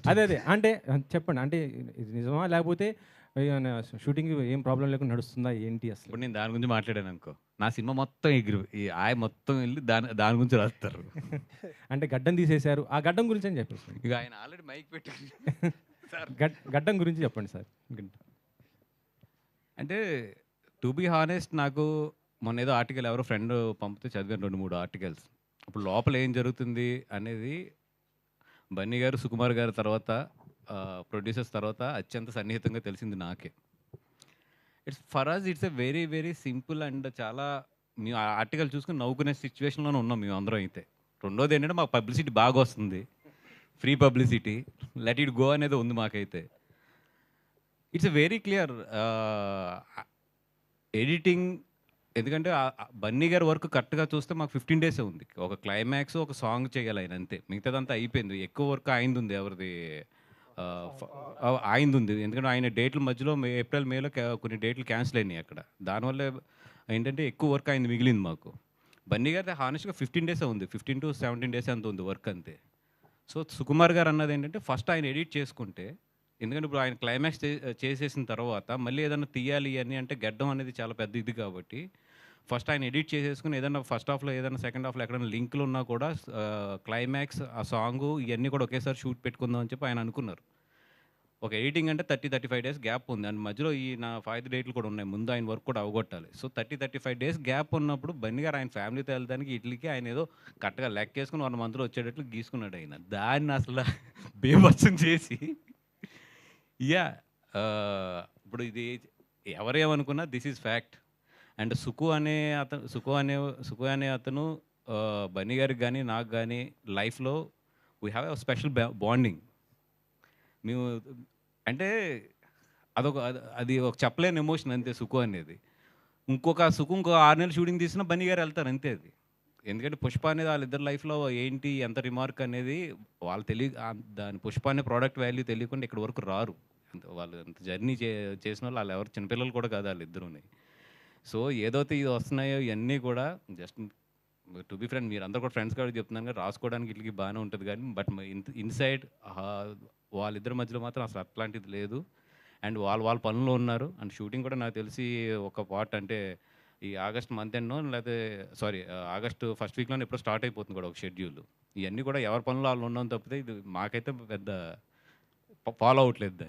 First. అదే అంటే చెప్పండి. అంటే ఇది నిజమా? లేకపోతే ఏమన్నా షూటింగ్ ఏం ప్రాబ్లమ్ లేకుండా నడుస్తుందా ఏంటి అసలు? ఇప్పుడు నేను దాని గురించి మాట్లాడాను అనుకో, నా సినిమా మొత్తం ఈ ఆయ మొత్తం వెళ్ళి దాని గురించి రాస్తారు. అంటే గడ్డం తీసేశారు. ఆ గడ్డం గురించి అని చెప్పేసి. ఇక ఆయన ఆల్రెడీ మైక్ పెట్టి సార్ గడ్డం గురించి చెప్పండి సార్. అంటే టు బీ హానెస్ట్ నాకు మొన్న ఏదో ఆర్టికల్ ఎవరో ఫ్రెండ్ పంపితే చదివాను 2-3 ఆర్టికల్స్. ఇప్పుడు లోపల ఏం జరుగుతుంది అనేది బన్నీ గారు, సుకుమార్ గారు తర్వాత ప్రొడ్యూసర్స్ తర్వాత అత్యంత సన్నిహితంగా తెలిసింది నాకే. It's a very very simple and చాలా మేము ఆ ఆర్టికల్ చూసుకుని నవ్వుకునే సిచ్యువేషన్లోనే ఉన్నాం మేము అందరం అయితే. రెండోది ఏంటంటే మాకు పబ్లిసిటీ బాగా వస్తుంది, free publicity, let it go అనేది ఉంది మాకైతే. It's a very clear editing. ఎందుకంటే బన్నీ గారి వర్క్ కరెక్ట్గా చూస్తే మాకు 15 డేసే ఉంది. ఒక క్లైమాక్స్, ఒక సాంగ్ చేయాలి ఆయన అంతే. మిగతాదంతా అయిపోయింది. ఎక్కువ వర్క్ ఆయనది ఉంది. ఎవరిది ఆయనది ఉంది. ఎందుకంటే ఆయన డేట్ల మధ్యలో ఏప్రిల్ మేలో కొన్ని డేట్లు క్యాన్సిల్ అయినాయి అక్కడ. దానివల్ల ఏంటంటే ఎక్కువ వర్క్ ఆయన మిగిలింది మాకు. బన్నీ గారి హానెస్ట్గా 15 డేసే ఉంది. 15 to 17 డేస్ అంత ఉంది వర్క్ అంతే. సో సుకుమార్ గారు అన్నది ఏంటంటే ఫస్ట్ ఆయన ఎడిట్ చేసుకుంటే, ఎందుకంటే ఇప్పుడు ఆయన క్లైమాక్స్ చేసేసిన తర్వాత మళ్ళీ ఏదైనా తీయాలి అని అంటే గడ్డం అనేది చాలా పెద్ద ఇది కాబట్టి ఫస్ట్ ఆయన ఎడిట్ చేసేసుకుని ఏదైనా ఫస్ట్ హాఫ్లో ఏదైనా సెకండ్ హాఫ్లో ఎక్కడైనా లింకులు ఉన్నా కూడా క్లైమాక్స్ ఆ సాంగు ఇవన్నీ కూడా ఒకేసారి షూట్ పెట్టుకుందాం అని చెప్పి ఆయన అనుకున్నారు. ఒక ఎడిటింగ్ అంటే 30-35 డేస్ గ్యాప్ ఉంది. అండ్ మధ్యలో ఈ నా 5 డేట్లు కూడా ఉన్నాయి. ముందు ఆయన వర్క్ కూడా అవగొట్టాలి. సో 30-35 డేస్ గ్యాప్ ఉన్నప్పుడు బన్నీ గారు ఆయన ఫ్యామిలీతో వెళ్తానికి ఇట్లీకి ఆయన ఏదో కరెక్ట్గా లెక్కేసుకుని 1 మంత్లో వచ్చేటట్లు గీసుకున్నాడు ఆయన. దాన్ని అసలు బీభత్సం చేసి ఇప్పుడు ఇది ఎవరేమనుకున్నా దిస్ ఈజ్ ఫ్యాక్ట్. అండ్ సుకు అనే అతను బన్నీ గారికి కానీ నాకు కానీ లైఫ్లో we have a special bonding. మేము అంటే అది ఒక చెప్పలేని ఎమోషన్ అంతే సుకు అనేది. ఇంకో 6 నెలలు షూటింగ్ తీసినా బన్నీ గారు వెళ్తారు అంతే అది. ఎందుకంటే పుష్ప అనేది వాళ్ళిద్దరు లైఫ్లో ఏంటి ఎంత రిమార్క్ అనేది వాళ్ళు దాని పుష్ప అనే ప్రోడక్ట్ వాల్యూ తెలియకుండా ఇక్కడ వరకు రారు. వాళ్ళు అంత జర్నీ చేసిన వాళ్ళు ఎవరు చిన్నపిల్లలు కూడా కాదు వాళ్ళిద్దరూని. సో ఏదైతే ఇది వస్తున్నాయో ఇవన్నీ కూడా జస్ట్ టు బి ఫ్రెండ్, మీరు అందరూ కూడా ఫ్రెండ్స్ కాబట్టి చెప్తున్నాను కానీ రాసుకోవడానికి ఇట్లకి బాగానే ఉంటుంది కానీ బట్ ఇన్సైడ్ వాళ్ళిద్దరి మధ్యలో మాత్రం అసలు అట్లాంటిది లేదు. అండ్ వాళ్ళ పనుల్లో ఉన్నారు. అండ్ షూటింగ్ కూడా నాకు తెలిసి ఒక పార్ట్ అంటే ఈ ఆగస్ట్ మంత్ ఎండ్నో లేకపోతే ఆగస్ట్ ఫస్ట్ వీక్లోనే ఎప్పుడో స్టార్ట్ అయిపోతుంది కూడా ఒక షెడ్యూల్. ఇవన్నీ కూడా ఎవరి పనులు వాళ్ళు ఉన్నాం తప్పితే ఇది మాకైతే పెద్ద ఫాలో అవట్లేదు.